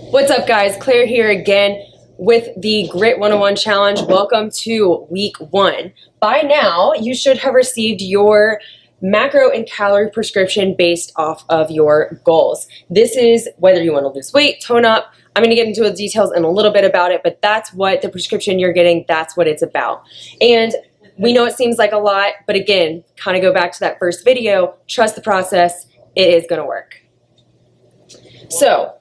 What's up, guys? Claire here again with the Grit 101 Challenge. Welcome to week 1. By now, you should have received your macro and calorie prescription based off of your goals. This is whether you want to lose weight, tone up. I'm going to get into the details in a little bit about it, but that's what the prescription you're getting, that's what it's about. And we know it seems like a lot, but again, kind of go back to that first video, trust the process, it is going to work. So,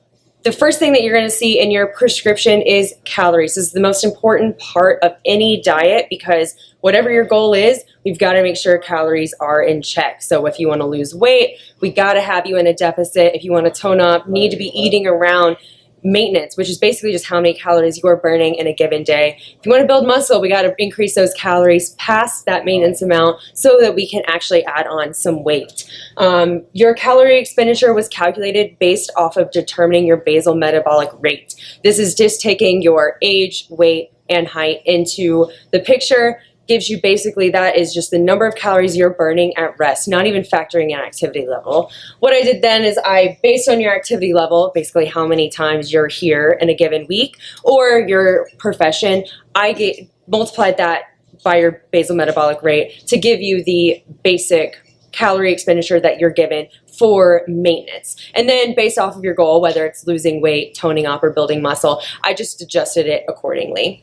the first thing that you're going to see in your prescription is calories. This is the most important part of any diet because whatever your goal is, we've got to make sure calories are in check. So if you want to lose weight, we got to have you in a deficit. If you want to tone up, need to be eating around maintenance, which is basically just how many calories you are burning in a given day. If you want to build muscle, we got to increase those calories past that maintenance amount so that we can actually add on some weight. Your calorie expenditure was calculated based off of determining your basal metabolic rate. This is just taking your age, weight, and height into the picture. Gives you basically, that is just the number of calories you're burning at rest, not even factoring in activity level. What I did then is I, based on your activity level, basically how many times you're here in a given week, or your profession, I multiplied that by your basal metabolic rate to give you the basic calorie expenditure that you're given for maintenance. And then based off of your goal, whether it's losing weight, toning up, or building muscle, I just adjusted it accordingly.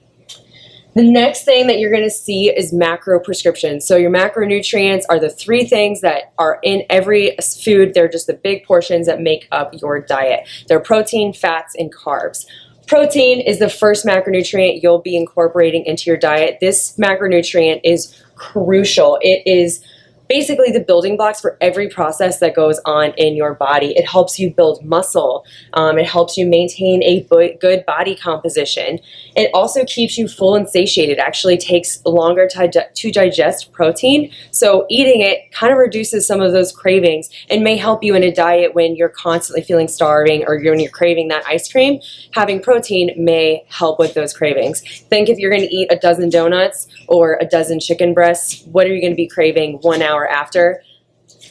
The next thing that you're going to see is macro prescriptions. So your macronutrients are the 3 things that are in every food. They're just the big portions that make up your diet. They're protein, fats, and carbs. Protein is the first macronutrient you'll be incorporating into your diet. This macronutrient is crucial. It is basically the building blocks for every process that goes on in your body. It helps you build muscle. It helps you maintain a good body composition. It also keeps you full and satiated. It actually takes longer to digest protein. So eating it kind of reduces some of those cravings and may help you in a diet when you're constantly feeling starving or when you're craving that ice cream. Having protein may help with those cravings. Think if you're going to eat a dozen donuts or a dozen chicken breasts, what are you going to be craving 1 hour after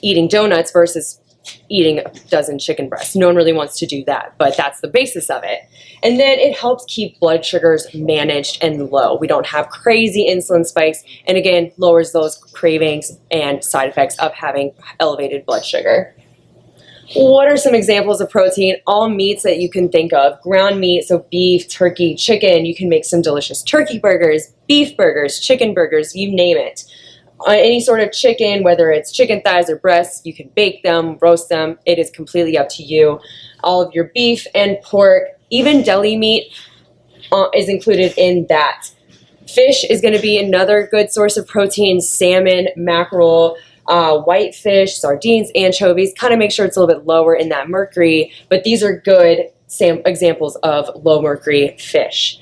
eating donuts versus eating a dozen chicken breasts? No one really wants to do that, but that's the basis of it. And then it helps keep blood sugars managed and low. We don't have crazy insulin spikes, and again, lowers those cravings and side effects of having elevated blood sugar. What are some examples of protein? All meats that you can think of. Ground meat, so beef, turkey, chicken. You can make some delicious turkey burgers, beef burgers, chicken burgers, you name it. Any sort of chicken, whether it's chicken thighs or breasts, you can bake them, roast them. It is completely up to you. All of your beef and pork, even deli meat is included in that. Fish is going to be another good source of protein. Salmon, mackerel, whitefish, sardines, anchovies. Kind of make sure it's a little bit lower in that mercury, but these are good examples of low mercury fish.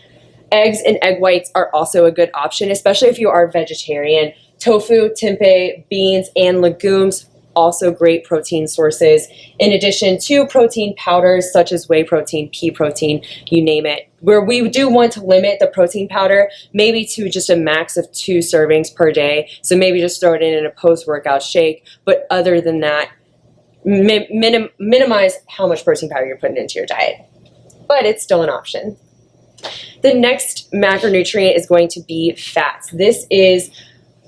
Eggs and egg whites are also a good option, especially if you are vegetarian. Tofu, tempeh, beans, and legumes, also great protein sources, in addition to protein powders such as whey protein, pea protein, you name it. Where we do want to limit the protein powder maybe to just a max of 2 servings per day, so maybe just throw it in a post-workout shake, but other than that, minimize how much protein powder you're putting into your diet. But it's still an option. The next macronutrient is going to be fats. This is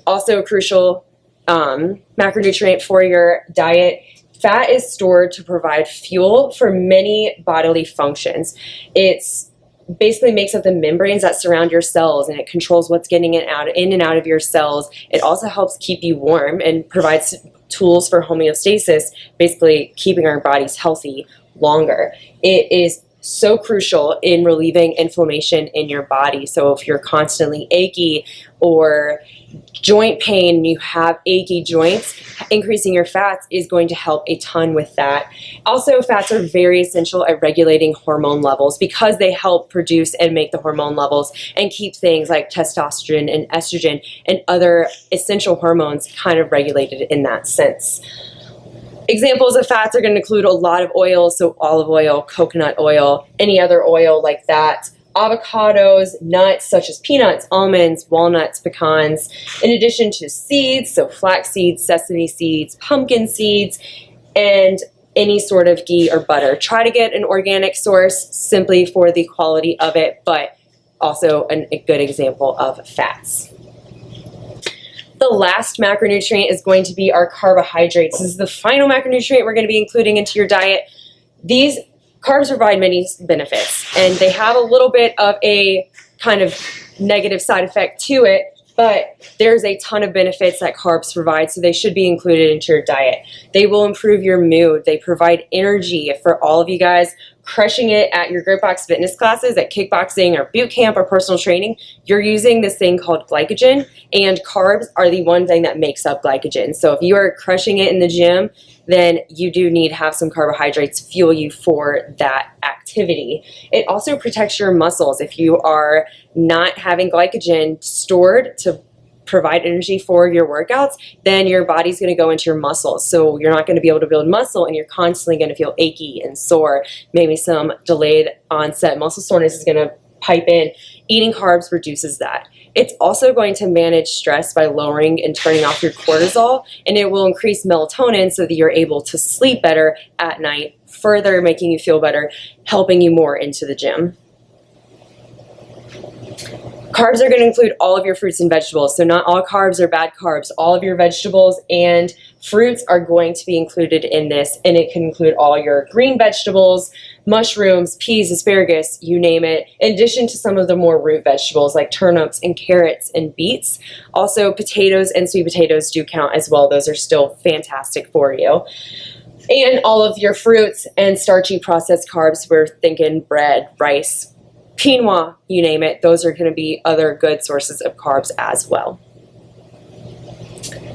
also a crucial macronutrient for your diet. Fat is stored to provide fuel for many bodily functions. It's basically makes up the membranes that surround your cells, and it controls what's getting in and out of your cells. It also helps keep you warm and provides tools for homeostasis, basically keeping our bodies healthy longer. It is so crucial in relieving inflammation in your body. So if you're constantly achy or joint pain, you have achy joints, increasing your fats is going to help a ton with that. Also, fats are very essential at regulating hormone levels because they help produce and make the hormone levels and keep things like testosterone and estrogen and other essential hormones kind of regulated in that sense. Examples of fats are going to include a lot of oils, so olive oil, coconut oil, any other oil like that. Avocados, nuts such as peanuts, almonds, walnuts, pecans, in addition to seeds, so flax seeds, sesame seeds, pumpkin seeds, and any sort of ghee or butter. Try to get an organic source simply for the quality of it, but also a good example of fats. The last macronutrient is going to be our carbohydrates. This is the final macronutrient we're going to be including into your diet. These carbs provide many benefits, and they have a little bit of a kind of negative side effect to it, but there's a ton of benefits that carbs provide, so they should be included into your diet. They will improve your mood. They provide energy for all of you guys crushing it at your GritBox fitness classes, at kickboxing or boot camp or personal training. You're using this thing called glycogen, and carbs are the one thing that makes up glycogen. So if you are crushing it in the gym, then you do need to have some carbohydrates fuel you for that activity. It also protects your muscles. If you are not having glycogen stored to provide energy for your workouts, then your body's going to go into your muscles. So you're not going to be able to build muscle, and you're constantly going to feel achy and sore. Maybe some delayed onset muscle soreness is going to pipe in. Eating carbs reduces that. It's also going to manage stress by lowering and turning off your cortisol, and it will increase melatonin so that you're able to sleep better at night, further making you feel better, helping you more into the gym. Carbs are going to include all of your fruits and vegetables. So not all carbs are bad carbs. All of your vegetables and fruits are going to be included in this, and it can include all your green vegetables, mushrooms, peas, asparagus, you name it, in addition to some of the more root vegetables like turnips and carrots and beets. Also, potatoes and sweet potatoes do count as well. Those are still fantastic for you. And all of your fruits and starchy processed carbs, we're thinking bread, rice, quinoa, you name it, those are going to be other good sources of carbs as well.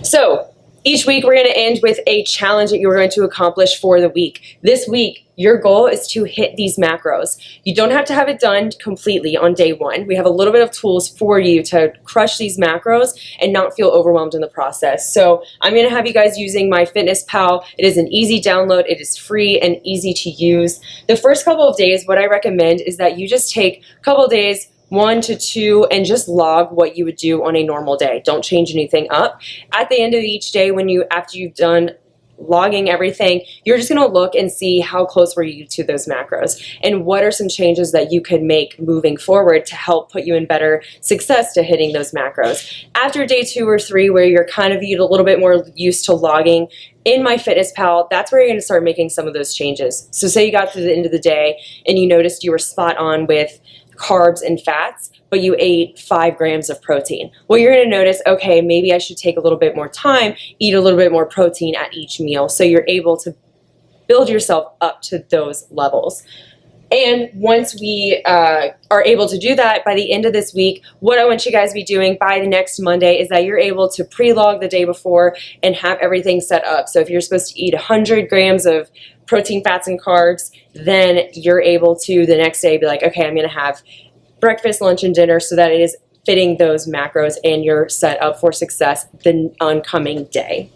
So each week we're going to end with a challenge that you're going to accomplish for the week. This week, your goal is to hit these macros. You don't have to have it done completely on day one. We have a little bit of tools for you to crush these macros and not feel overwhelmed in the process. So I'm going to have you guys using MyFitnessPal. It is an easy download. It is free and easy to use. The first couple of days, what I recommend is that you just take a couple of days, 1 to 2, and just log what you would do on a normal day. Don't change anything up. At the end of each day, after you've done logging everything, you're just going to look and see how close were you to those macros, and what are some changes that you could make moving forward to help put you in better success to hitting those macros. After day 2 or 3, where you're kind of a little bit more used to logging in MyFitnessPal, that's where you're going to start making some of those changes. So say you got to the end of the day and you noticed you were spot on with carbs and fats, but you ate 5 grams of protein. Well, you're going to notice, okay, maybe I should take a little bit more time, eat a little bit more protein at each meal, so you're able to build yourself up to those levels. And once we are able to do that, by the end of this week, what I want you guys to be doing by the next Monday is that you're able to pre-log the day before and have everything set up. So if you're supposed to eat 100 grams of protein, fats, and carbs, then you're able to the next day be like, okay, I'm going to have breakfast, lunch, and dinner, so that it is fitting those macros and you're set up for success the oncoming day.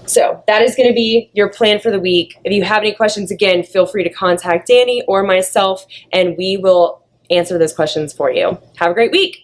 So that is going to be your plan for the week. If you have any questions, again, feel free to contact Danny or myself, and we will answer those questions for you. Have a great week.